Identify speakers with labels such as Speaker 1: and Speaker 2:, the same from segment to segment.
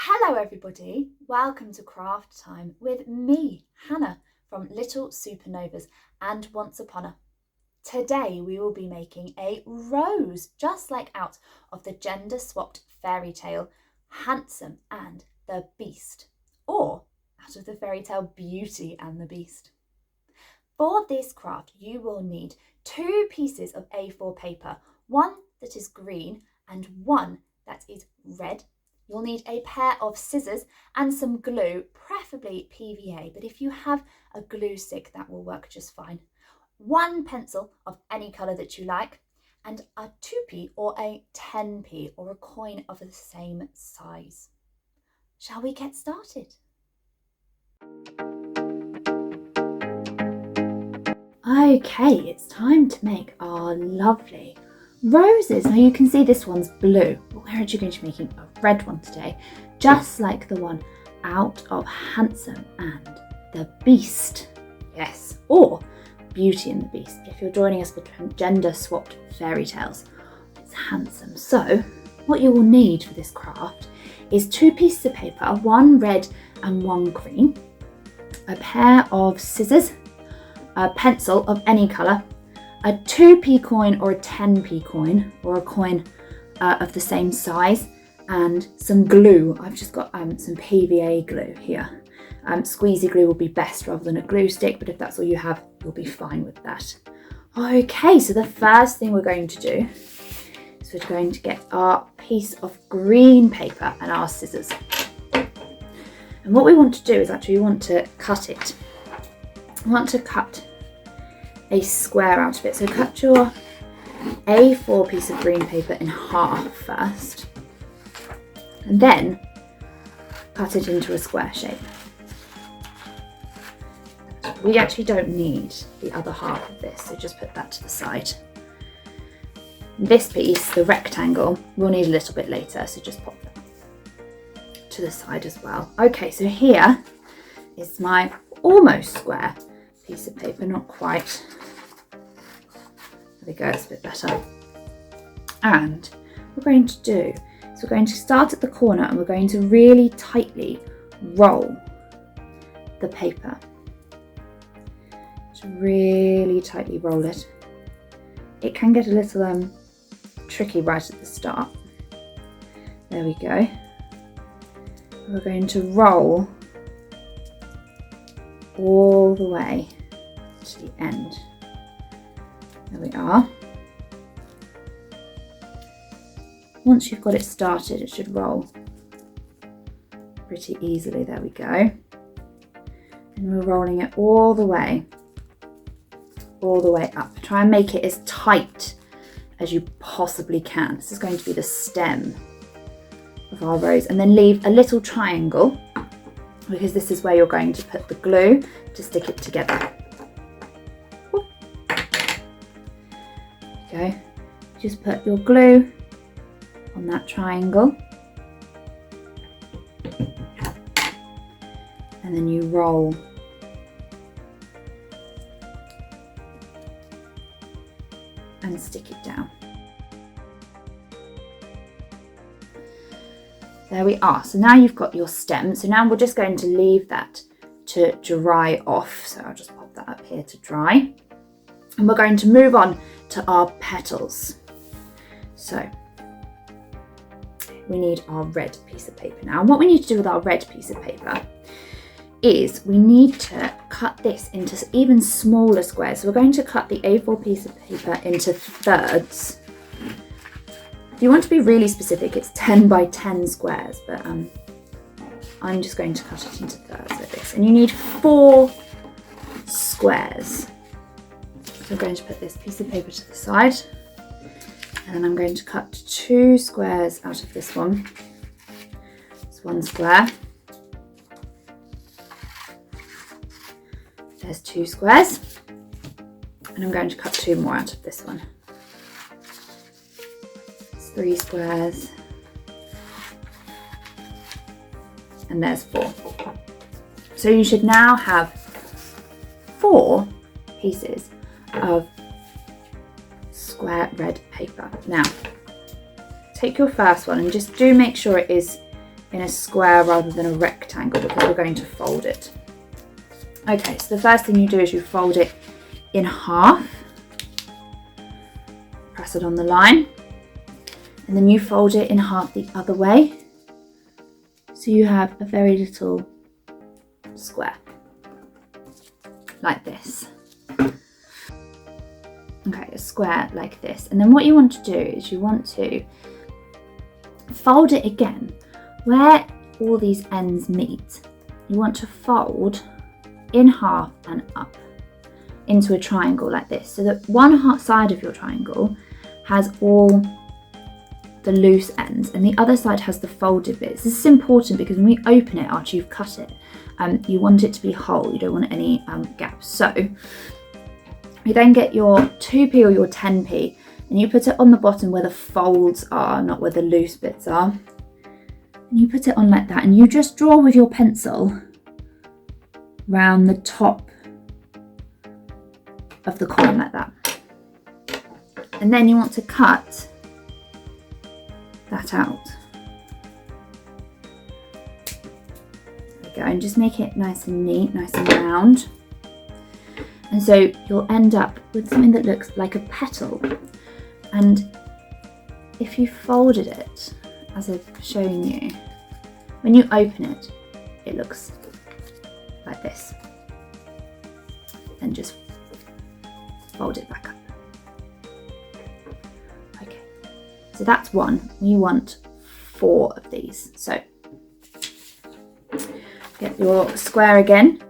Speaker 1: Hello everybody, welcome to Craft Time with me, Hannah, from Little Supernovas and Onceupona. Today we will be making a rose, just like out of the gender-swapped fairy tale Handsome and the Beast, or out of the fairy tale Beauty and the Beast. For this craft you will need 2 pieces of A4 paper, one that is green and one that is red. You'll need a pair of scissors and some glue, preferably PVA, but if you have a glue stick, that will work just fine. 1 pencil of any colour that you like, and a 2p or a 10p or a coin of the same size. Shall we get started? Okay, it's time to make our lovely roses. Now you can see this one's blue, but we're actually going to be making a red one today, just like the one out of Handsome and the Beast. Yes, or Beauty and the Beast. If you're joining us for gender swapped fairy tales, it's Handsome. So what you will need for this craft is 2 pieces of paper, 1 red and 1 green, a pair of scissors, a pencil of any colour, a 2p coin or a 10p coin or a coin of the same size, and some glue. I've just got some PVA glue here. Squeezy glue will be best rather than a glue stick, but if that's all you have, you'll be fine with that. Okay, so the first thing we're going to do is we're going to get our piece of green paper and our scissors. And what we want to do is actually we want to cut it. We want to cut a square out of it. So cut your A4 piece of green paper in half first, and then cut it into a square shape. We actually don't need the other half of this, so just put that to the side. This piece, the rectangle, we'll need a little bit later, so just pop that to the side as well. Okay, so here is my almost square piece of paper, not quite. There we go, it's a bit better. And what we're going to do is we're going to start at the corner and we're going to really tightly roll the paper. Just really tightly roll it. It can get a little tricky right at the start. There we go. We're going to roll all the way to the end. There we are. Once you've got it started, it should roll pretty easily. There we go. And we're rolling it all the way up. Try and make it as tight as you possibly can. This is going to be the stem of our rose, and then leave a little triangle, because this is where you're going to put the glue to stick it together. Go. Just put your glue on that triangle, and then you roll and stick it down. There we are. So now you've got your stem. So now we're just going to leave that to dry off. So I'll just pop that up here to dry. And we're going to move on to our petals. So we need our red piece of paper now. And what we need to do with our red piece of paper is we need to cut this into even smaller squares. So we're going to cut the A4 piece of paper into thirds. If you want to be really specific, it's 10 by 10 squares, but I'm just going to cut it into thirds like this. And you need 4 squares. So I'm going to put this piece of paper to the side, and then I'm going to cut 2 squares out of this one. It's 1 square. There's 2 squares. And I'm going to cut 2 more out of this one. 3 squares, and there's 4. So you should now have 4 pieces of square red paper. Now take your first one and just do make sure it is in a square rather than a rectangle because we're going to fold it. Okay, so the first thing you do is you fold it in half, press it on the line, and then you fold it in half the other way. So you have a very little square, like this. Okay, a square like this. And then what you want to do is you want to fold it again. Where all these ends meet, you want to fold in half and up into a triangle like this, so that one side of your triangle has all the loose ends and the other side has the folded bits. This is important because when we open it after you've cut it, you want it to be whole, you don't want any gaps. So you then get your 2p or your 10p and you put it on the bottom where the folds are, not where the loose bits are. And you put it on like that, and you just draw with your pencil round the top of the coin like that. And then you want to cut that out. There we go, and just make it nice and neat, nice and round. And so you'll end up with something that looks like a petal. And if you folded it, as I've shown you, when you open it, it looks like this. Then just fold it back up. Okay, so that's one. We want 4 of these. So get your square again.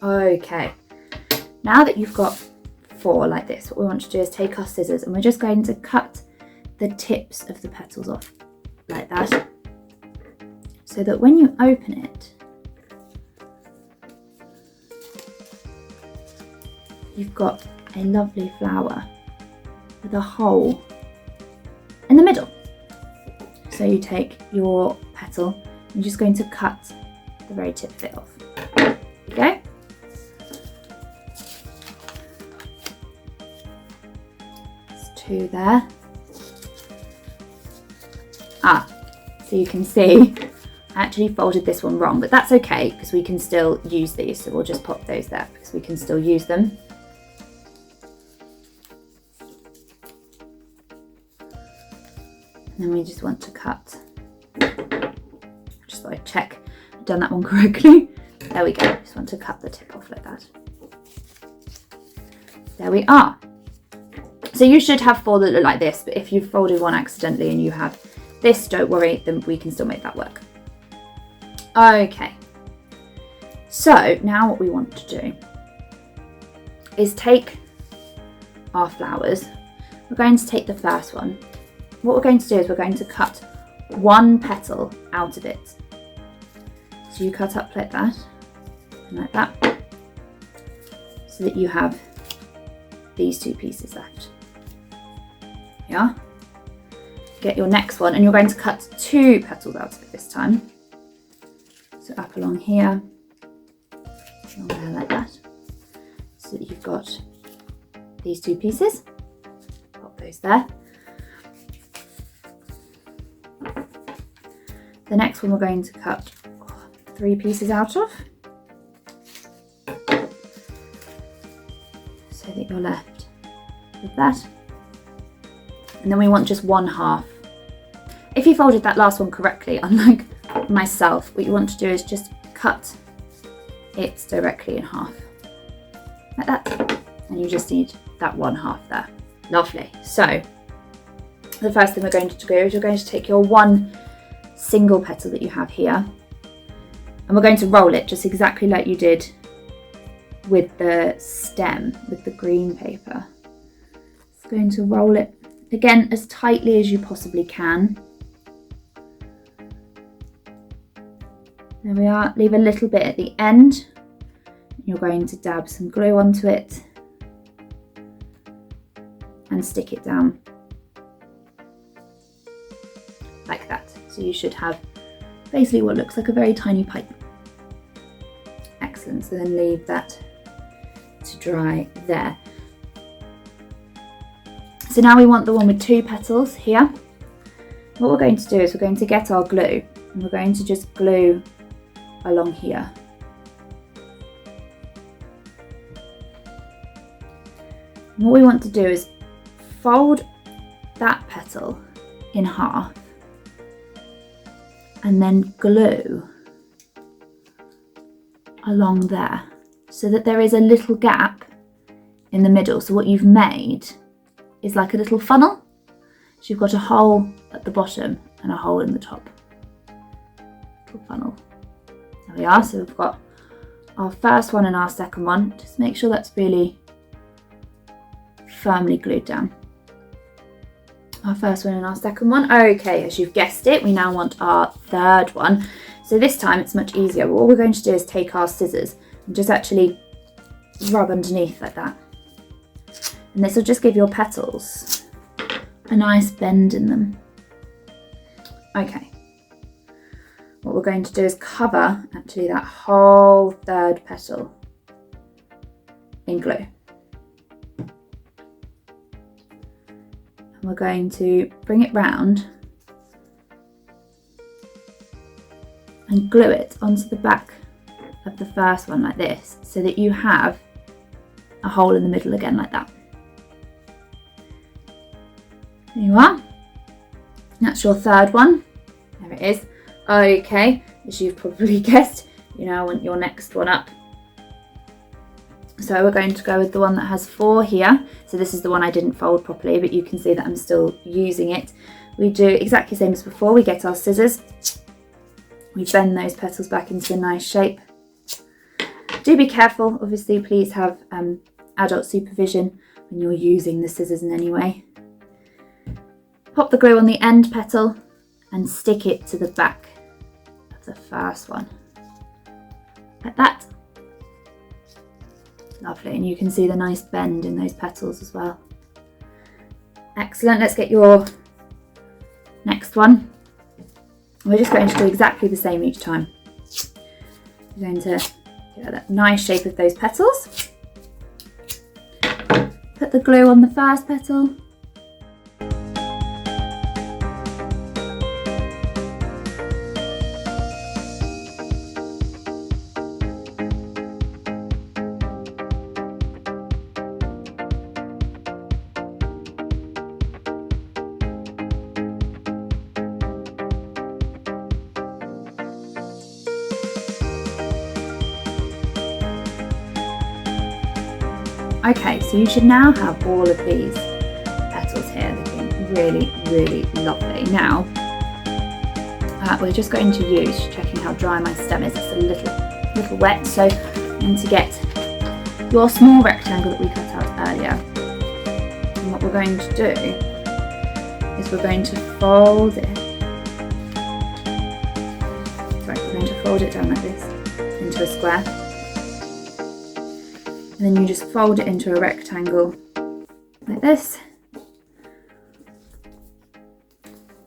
Speaker 1: Okay, now that you've got 4 like this, what we want to do is take our scissors and we're just going to cut the tips of the petals off like that, so that when you open it, you've got a lovely flower with a hole in the middle. So you take your petal and you're just going to cut the very tip of it off. There you go. There's 2 there. So you can see I actually folded this one wrong, but that's okay because we can still use these. So we'll just pop those there because we can still use them. And then we just want to cut. Just thought I'd check I've done that one correctly. There we go. Just want to cut the tip off like that. There we are. So you should have 4 that look like this, but if you've folded one accidentally and you have this, don't worry, then we can still make that work. Okay. So now what we want to do is take our flowers. We're going to take the first one. What we're going to do is we're going to cut 1 petal out of it. So you cut up like that, and like that, so that you have these 2 pieces left. Yeah. Get your next one, and you're going to cut 2 petals out of it this time. So up along here, along there like that, so that you've got these 2 pieces. Pop those there. The next one we're going to cut 3 pieces out of, so that you're left with that. And then we want just 1/2. If you folded that last one correctly, unlike myself, what you want to do is just cut it directly in half, like that. And you just need that 1/2 there. Lovely. So the first thing we're going to do is you're going to take your 1 single petal that you have here, and we're going to roll it just exactly like you did with the stem, with the green paper. It's going to roll it Again, as tightly as you possibly can. There we are. Leave a little bit at the end. You're going to dab some glue onto it and stick it down like that. So you should have basically what looks like a very tiny pipe. Excellent. So then leave that to dry there. So now we want the one with 2 petals here. What we're going to do is we're going to get our glue and we're going to just glue along here. And what we want to do is fold that petal in half and then glue along there so that there is a little gap in the middle. So what you've made is like a little funnel. So you've got a hole at the bottom and a hole in the top. Little funnel. There we are. So we've got our first one and our second one. Just make sure that's really firmly glued down. Our first one and our second one. Okay, as you've guessed it, we now want our third one. So this time it's much easier. What we're going to do is take our scissors and just actually rub underneath like that. And this will just give your petals a nice bend in them. Okay. What we're going to do is cover actually that whole third petal in glue. And we're going to bring it round and glue it onto the back of the first one like this, so that you have a hole in the middle again like that. There you are. That's your third one. There it is. Okay, as you've probably guessed, you now want your next one up. So we're going to go with the one that has 4 here. So this is the one I didn't fold properly, but you can see that I'm still using it. We do exactly the same as before. We get our scissors. We bend those petals back into a nice shape. Do be careful, obviously, please have adult supervision when you're using the scissors in any way. Pop the glue on the end petal and stick it to the back of the first one, like that. Lovely, and you can see the nice bend in those petals as well. Excellent, let's get your next one. We're just going to do exactly the same each time. We're going to get that nice shape of those petals. Put the glue on the first petal. Okay, so you should now have all of these petals here looking really, really lovely. Now, we're just going to use, checking how dry my stem is, it's a little wet, so I'm going to get your small rectangle that we cut out earlier. And what we're going to do is we're going to fold it. Sorry, we're going to fold it down like this into a square. And then you just fold it into a rectangle like this.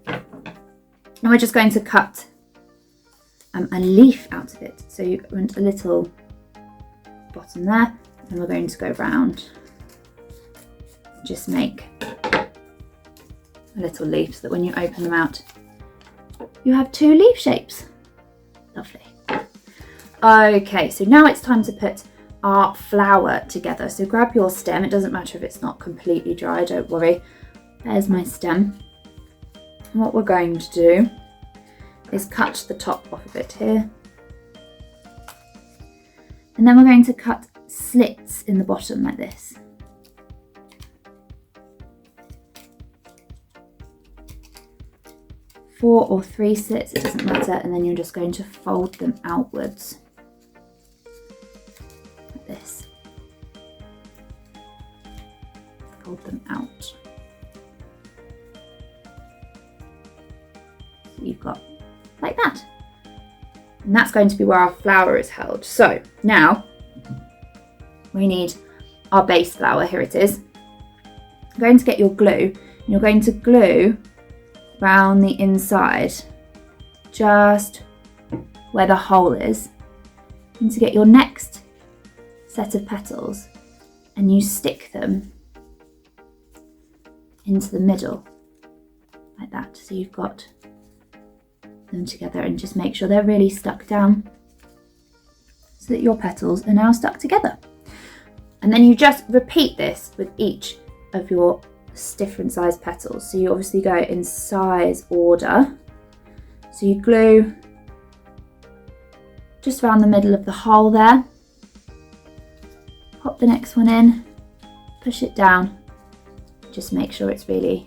Speaker 1: And we're just going to cut a leaf out of it. So you want a little bottom there, and we're going to go round. Just make a little leaf so that when you open them out, you have 2 leaf shapes. Lovely. Okay, so now it's time to put our flower together. So grab your stem, it doesn't matter if it's not completely dry, don't worry. There's my stem. And what we're going to do is cut the top off of it here. And then we're going to cut slits in the bottom like this. Four or 3 slits, it doesn't matter, and then you're just going to fold them outwards. This. Fold them out. that you've got like that. And that's going to be where our flower is held. So now we need our base flower. Here it is. You're going to get your glue and you're going to glue around the inside, just where the hole is. And to get your next set of petals, and you stick them into the middle like that. So you've got them together, and just make sure they're really stuck down so that your petals are now stuck together. And then you just repeat this with each of your different size petals. So you obviously go in size order. So you glue just around the middle of the hole there, pop the next one in, push it down, just make sure it's really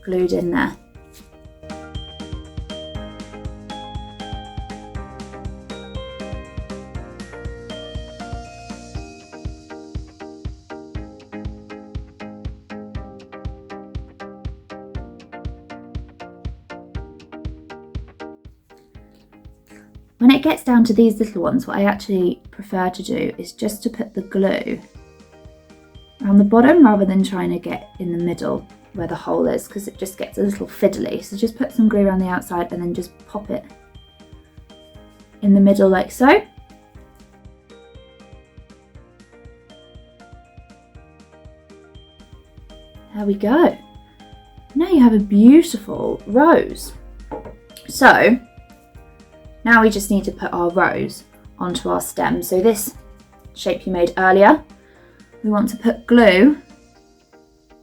Speaker 1: glued in there. When it gets down to these little ones, what I actually prefer to do is just to put the glue around the bottom rather than trying to get in the middle where the hole is, because it just gets a little fiddly. So just put some glue around the outside and then just pop it in the middle like so. There we go. Now you have a beautiful rose. So now we just need to put our rose onto our stem. So this shape you made earlier, we want to put glue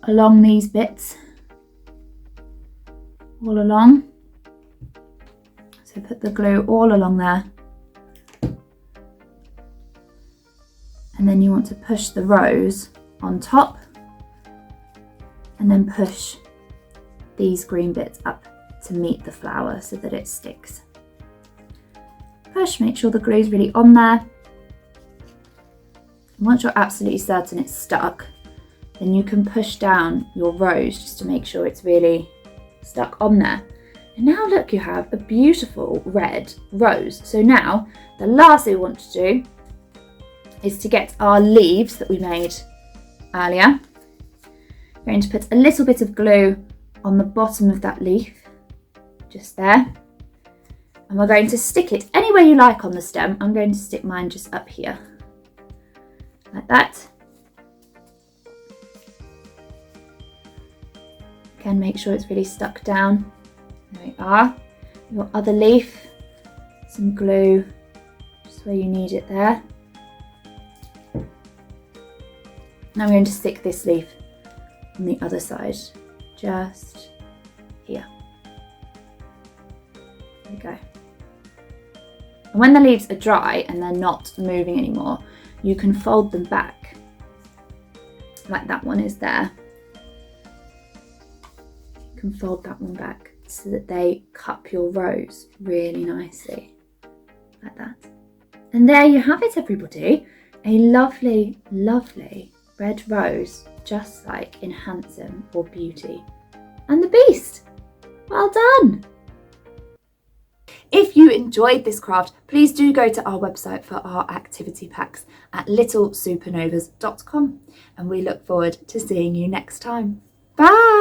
Speaker 1: along these bits, all along. So put the glue all along there. And then you want to push the rose on top, and then push these green bits up to meet the flower so that it sticks. Push, make sure the glue is really on there. And once you're absolutely certain it's stuck, then you can push down your rose just to make sure it's really stuck on there. And now look, you have a beautiful red rose. So now the last thing we want to do is to get our leaves that we made earlier. We're going to put a little bit of glue on the bottom of that leaf, just there. And we're going to stick it anywhere you like on the stem. I'm going to stick mine just up here, like that. Again, make sure it's really stuck down. There we are. Your other leaf, some glue just where you need it there. Now we're going to stick this leaf on the other side, just here. There we go. And when the leaves are dry and they're not moving anymore, you can fold them back, like that one is there. You can fold that one back so that they cup your rose really nicely, like that. And there you have it, everybody. A lovely, lovely red rose, just like in Handsome or Beauty and the Beast. Well done! If you enjoyed this craft, please do go to our website for our activity packs at littlesupernovas.com, and we look forward to seeing you next time. Bye!